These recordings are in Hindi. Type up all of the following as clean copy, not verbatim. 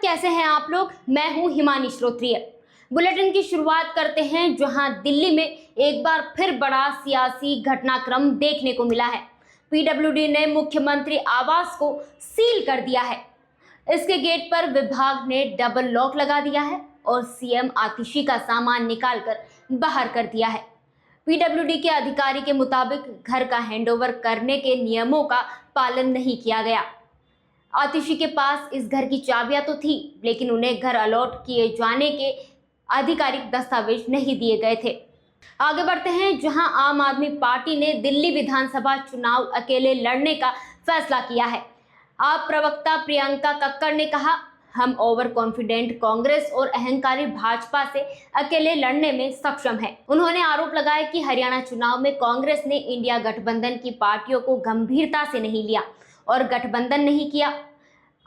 कैसे हैं आप लोग। मैं हूं हिमानी श्रोत्रिय। बुलेटिन की शुरुआत करते हैं जहां दिल्ली में एक बार फिर बड़ा सियासी घटनाक्रम देखने को मिला है। पीडब्ल्यूडी ने मुख्यमंत्री आवास को सील कर दिया है। इसके गेट पर विभाग ने डबल लॉक लगा दिया है और सीएम आतिशी का सामान निकालकर बाहर कर दिया है। पीडब्ल्यूडी के अधिकारी के मुताबिक घर का हैंडओवर करने के नियमों का पालन नहीं किया गया। आतिशी के पास इस घर की चाबियां तो थी, लेकिन उन्हें घर अलॉट किए जाने के आधिकारिक दस्तावेज नहीं दिए गए थे। आगे बढ़ते हैं जहां आम आदमी पार्टी ने दिल्ली विधानसभा चुनाव अकेले लड़ने का फैसला किया है। आप प्रवक्ता प्रियंका कक्कड़ ने कहा, हम ओवर कॉन्फिडेंट कांग्रेस और अहंकारी भाजपा से अकेले लड़ने में सक्षम है। उन्होंने आरोप लगाया कि हरियाणा चुनाव में कांग्रेस ने इंडिया गठबंधन की पार्टियों को गंभीरता से नहीं लिया और गठबंधन नहीं किया।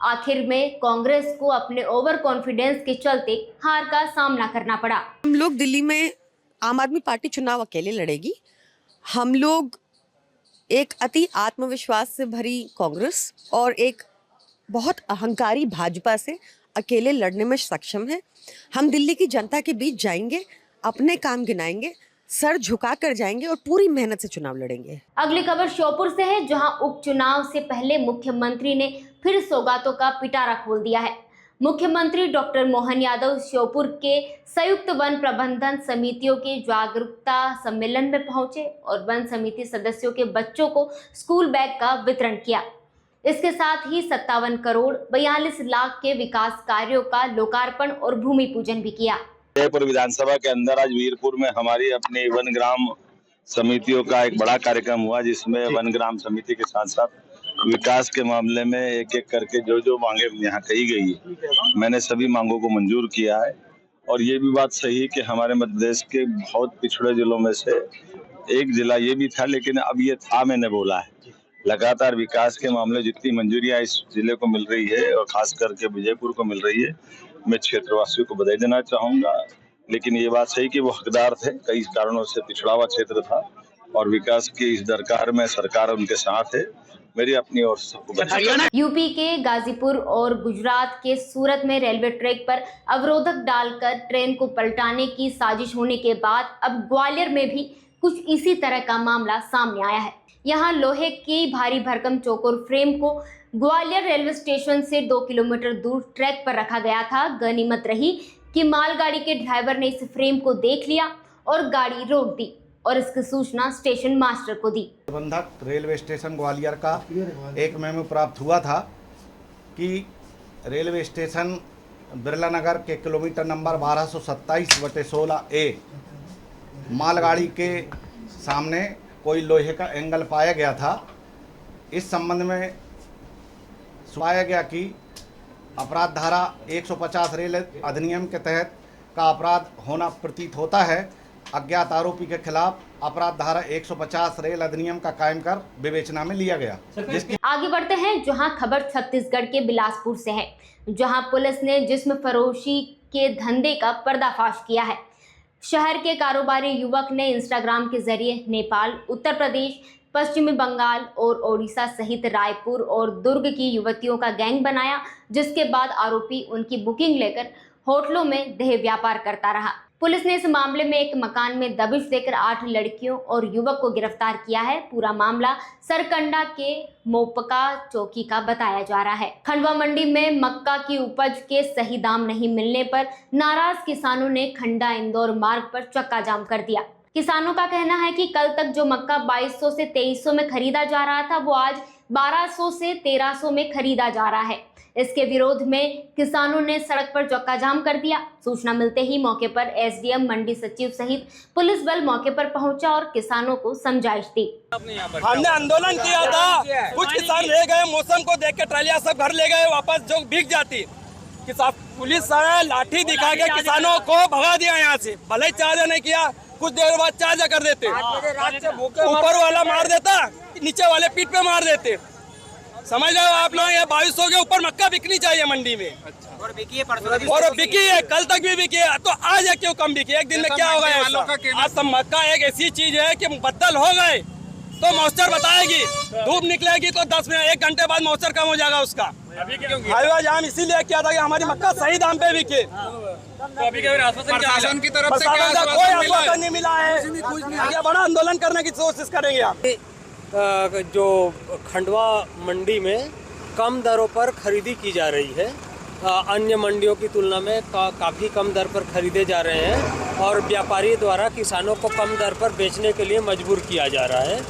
आखिर में कांग्रेस को अपने ओवर कॉन्फिडेंस के चलते हार का सामना करना पड़ा। हम लोग दिल्ली में आम आदमी पार्टी चुनाव अकेले लड़ेगी। हम लोग एक अति आत्मविश्वास से भरी कांग्रेस और एक बहुत अहंकारी भाजपा से अकेले लड़ने में सक्षम है। हम दिल्ली की जनता के बीच जाएंगे, अपने काम गिनाएंगे, सर झुका कर जाएंगे और पूरी मेहनत से चुनाव लड़ेंगे। अगली खबर श्योपुर से है जहां उपचुनाव से पहले मुख्यमंत्री ने फिर सौगातों का पिटारा खोल दिया है। मुख्यमंत्री डॉक्टर मोहन यादव श्योपुर के संयुक्त वन प्रबंधन समितियों के जागरूकता सम्मेलन में पहुंचे और वन समिति सदस्यों के बच्चों को स्कूल बैग का वितरण किया। इसके साथ ही 57 करोड़ 42 लाख के विकास कार्यों का लोकार्पण और भूमि पूजन भी किया। जयपुर विधानसभा के अंदर आज वीरपुर में हमारी अपनी वन ग्राम समितियों का एक बड़ा कार्यक्रम हुआ, जिसमें वन ग्राम समिति के साथ साथ विकास के मामले में एक एक करके जो मांगे यहाँ कही गई है, मैंने सभी मांगों को मंजूर किया है। और ये भी बात सही है कि हमारे मध्य प्रदेश के बहुत पिछड़े जिलों में से एक जिला ये भी था, लेकिन अब ये था मैंने बोला है। लगातार विकास के मामले जितनी मंजूरियां इस जिले को मिल रही है और खास करके विजयपुर को मिल रही है, मैं क्षेत्रवासियों को बधाई देना चाहूंगा। लेकिन ये बात सही कि वो हकदार थे, कई कारणों से पिछड़ा हुआ क्षेत्र था और विकास की इस दरकार में सरकार उनके साथ है। मेरी अपनी ओर से यूपी के गाजीपुर और गुजरात के सूरत में रेलवे ट्रैक पर अवरोधक डालकर ट्रेन को पलटाने की साजिश होने के बाद अब ग्वालियर में भी कुछ इसी तरह का मामला सामने आया है। यहाँ लोहे की भारी भरकम चौकोर फ्रेम को ग्वालियर रेलवे स्टेशन से 2 किलोमीटर दूर ट्रैक पर रखा गया था। गनीमत रही कि मालगाड़ी के ड्राइवर ने इस फ्रेम को देख लिया और गाड़ी रोक दी और इसकी सूचना स्टेशन मास्टर को दी। प्रबंधक रेलवे स्टेशन ग्वालियर का एक मेमो प्राप्त हुआ था कि रेलवे स्टेशन बिरला नगर के किलोमीटर नंबर 1227/16A मालगाड़ी के सामने कोई लोहे का एंगल पाया गया था। इस संबंध में पाया गया कि अपराध धारा 150 रेल अधिनियम के तहत का अपराध होना प्रतीत होता है। अज्ञात आरोपी के खिलाफ अपराध धारा 150 रेल अधिनियम का कायम कर विवेचना में लिया गया। जिसकी आगे बढ़ते हैं जहां खबर छत्तीसगढ़ के बिलासपुर से है, जहां पुलिस ने जिस्म फरोशी के धंधे का पर्दाफाश किया है। शहर के कारोबारी युवक ने इंस्टाग्राम के जरिए नेपाल, उत्तर प्रदेश, पश्चिमी बंगाल और ओडिशा सहित रायपुर और दुर्ग की युवतियों का गैंग बनाया, जिसके बाद आरोपी उनकी बुकिंग लेकर होटलों में देह व्यापार करता रहा। पुलिस ने इस मामले में एक मकान में दबिश देकर 8 लड़कियों और युवक को गिरफ्तार किया है। पूरा मामला सरकंडा के मोपका चौकी का बताया जा रहा है। खंडवा मंडी में मक्का की उपज के सही दाम नहीं मिलने पर नाराज किसानों ने खंडा इंदौर मार्ग पर चक्का जाम कर दिया। किसानों का कहना है कि कल तक जो मक्का 2200 से 2300 में खरीदा जा रहा था, वो आज 1200 से 1300 में खरीदा जा रहा है। इसके विरोध में किसानों ने सड़क पर चक्का जाम कर दिया। सूचना मिलते ही मौके पर एसडीएम, मंडी सचिव सहित पुलिस बल मौके पर पहुंचा और किसानों को समझाइश दी। हमने आंदोलन किया था, कुछ किसान रह गए, मौसम को देख के ट्रालियां सब घर ले गए वापस, जो भीग जाती। पुलिस लाठी दिखा के किसानों को भगा दिया यहाँ से। भले चार्ज नहीं किया, कुछ देर बाद चार्ज कर देते, ऊपर वाला मार देता, नीचे वाले पीठ पे मार देते। समझ रहे हो आप लोग, ये 2200 के ऊपर मक्का बिकनी चाहिए मंडी में। और बिकी है, कल तक भी बिकी है, तो आज क्यों कम बिकी? एक दिन में क्या होगा? आज सब मक्का एक ऐसी चीज है कि बदल हो गए, तो मॉइस्चर बताएगी। धूप निकलेगी तो 10 मिनट 1 घंटे बाद मॉइस्चर कम हो जाएगा उसका। हाईवे जाम इसीलिए किया था कि हमारी मक्का सही दाम पे बिके। तो अभी क्या प्रशासन की तरफ से कोई आश्वासन नहीं मिला है। आगे बड़ा आंदोलन करने की कोशिश करेंगे आप। जो खंडवा मंडी में कम दरों पर खरीदी की जा रही है, अन्य मंडियों की तुलना में काफ़ी कम दर पर खरीदे जा रहे हैं और व्यापारी द्वारा किसानों को कम दर पर बेचने के लिए मजबूर किया जा रहा है।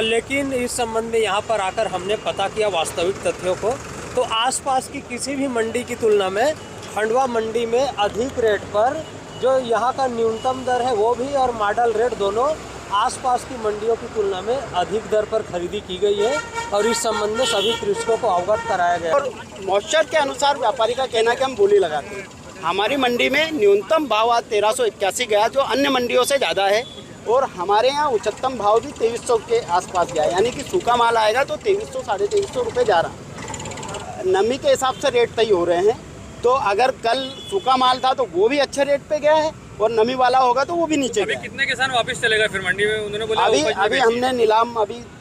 लेकिन इस संबंध में यहाँ पर आकर हमने पता किया वास्तविक तथ्यों को, तो आसपास की किसी भी मंडी की तुलना में खंडवा मंडी में अधिक रेट पर जो यहाँ का न्यूनतम दर है वो भी और मॉडल रेट दोनों आसपास की मंडियों की तुलना में अधिक दर पर खरीदी की गई है और इस संबंध में सभी कृषकों को अवगत कराया गया। और मॉइस्चर के अनुसार व्यापारी का कहना है कि हम बोली लगाते हैं। हमारी मंडी में न्यूनतम भाव आज 1381 गया, जो अन्य मंडियों से ज़्यादा है, और हमारे यहाँ उच्चतम भाव भी 2300 के आसपास गया, यानी कि सूखा माल आएगा तो 2300 साढ़े 2300 रुपये जा रहा। नमी के हिसाब से रेट तय हो रहे हैं, तो अगर कल सूखा माल था तो वो भी अच्छे रेट पे गया है और नमी वाला होगा तो वो भी नीचे गया। कितने किसान वापस चले गए फिर मंडी में? उन्होंने बोला अभी हमने नीलाम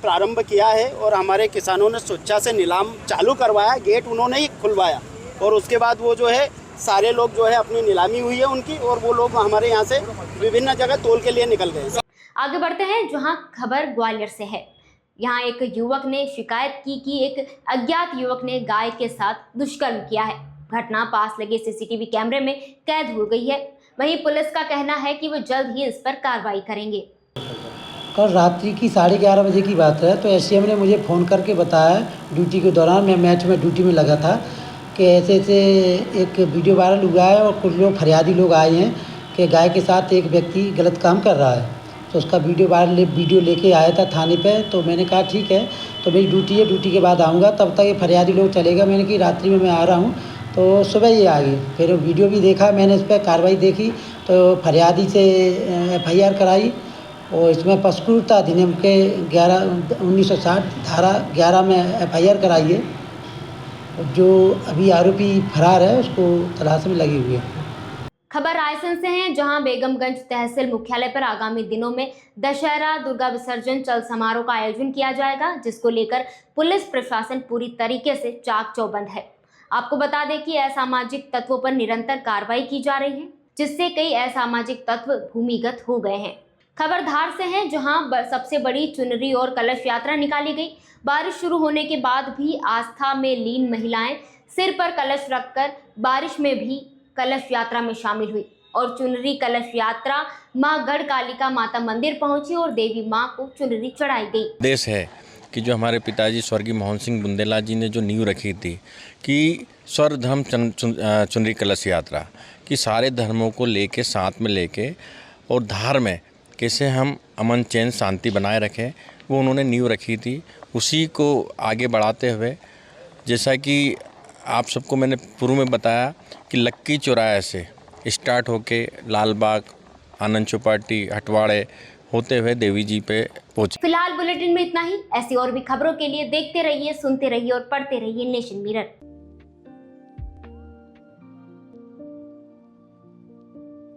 प्रारंभ किया है और हमारे किसानों ने स्वेच्छा से नीलाम चालू करवाया, गेट उन्होंने ही खुलवाया और उसके बाद वो जो है सारे लोग जो है अपनी नीलामी हुई है उनकी, और वो लोग हमारे यहाँ से विभिन्न जगह तोल के लिए निकल गए। आगे बढ़ते हैं जहां खबर ग्वालियर से है। यहां एक युवक ने शिकायत की कि एक अज्ञात युवक ने गाय के साथ दुष्कर्म किया है। घटना पास लगे सीसीटीवी कैमरे में कैद हो गई है। वहीं पुलिस का कहना है कि वो जल्द ही इस पर कार्रवाई करेंगे। कल रात्रि की 11:30 बजे की बात है, तो एसडीएम ने मुझे फ़ोन करके बताया ड्यूटी के दौरान, मैं मैच में ड्यूटी में लगा था, कि ऐसे ऐसे एक वीडियो वायरल हुआ है और कुछ लोग फरियादी लोग आए हैं कि गाय के साथ एक व्यक्ति गलत काम कर रहा है। तो उसका वीडियो लेके आया था थाने पे। तो मैंने कहा ठीक है, तो मेरी ड्यूटी है, ड्यूटी के बाद आऊँगा, तब तक ये फरियादी लोग चलेगा। मैंने कि रात्रि में मैं आ रहा हूँ, तो सुबह ये आ गई। फिर वीडियो भी देखा मैंने, इस पर कार्रवाई देखी, तो फरियादी से FIR कराई और इसमें पशुक्रूरता अधिनियम के 1960 धारा 11 में FIR कराई है। जो अभी आरोपी फरार है उसको तलाश में लगी हुई है। खबर रायसेन से है, जहां बेगमगंज तहसील मुख्यालय पर आगामी दिनों में दशहरा दुर्गा विसर्जन चल समारोह का आयोजन किया जाएगा, जिसको लेकर पुलिस प्रशासन पूरी तरीके से चाक चौबंद है। आपको बता दें कि असामाजिक तत्वों पर निरंतर कार्रवाई की जा रही है, जिससे कई असामाजिक तत्व भूमिगत हो गए हैं। खबर धार से है, जहां सबसे बड़ी चुनरी और कलश यात्रा निकाली गई। बारिश शुरू होने के बाद भी आस्था में लीन महिलाएं सिर पर कलश रखकर बारिश में भी कलश यात्रा में शामिल हुई और चुनरी कलश यात्रा मां गढ़कालिका माता मंदिर पहुंची और देवी मां को चुनरी चढ़ाई गई। देश है कि जो हमारे पिताजी स्वर्गीय मोहन सिंह बुंदेला जी ने जो नींव रखी थी कि सर्वधर्म चुनरी कलश यात्रा, कि सारे धर्मों को लेके साथ में लेके और धार में कैसे हम अमन चैन शांति बनाए रखें, वो उन्होंने नींव रखी थी। उसी को आगे बढ़ाते हुए, जैसा कि आप सबको मैंने पूर्व में बताया कि लक्की चौराहे से स्टार्ट होके लालबाग, आनंद चौपाटी, हटवाड़े होते हुए देवी जी पे पहुंचे। फिलहाल बुलेटिन में इतना ही। ऐसी और भी खबरों के लिए देखते रहिए, सुनते रहिए और पढ़ते रहिए नेशन मिरर।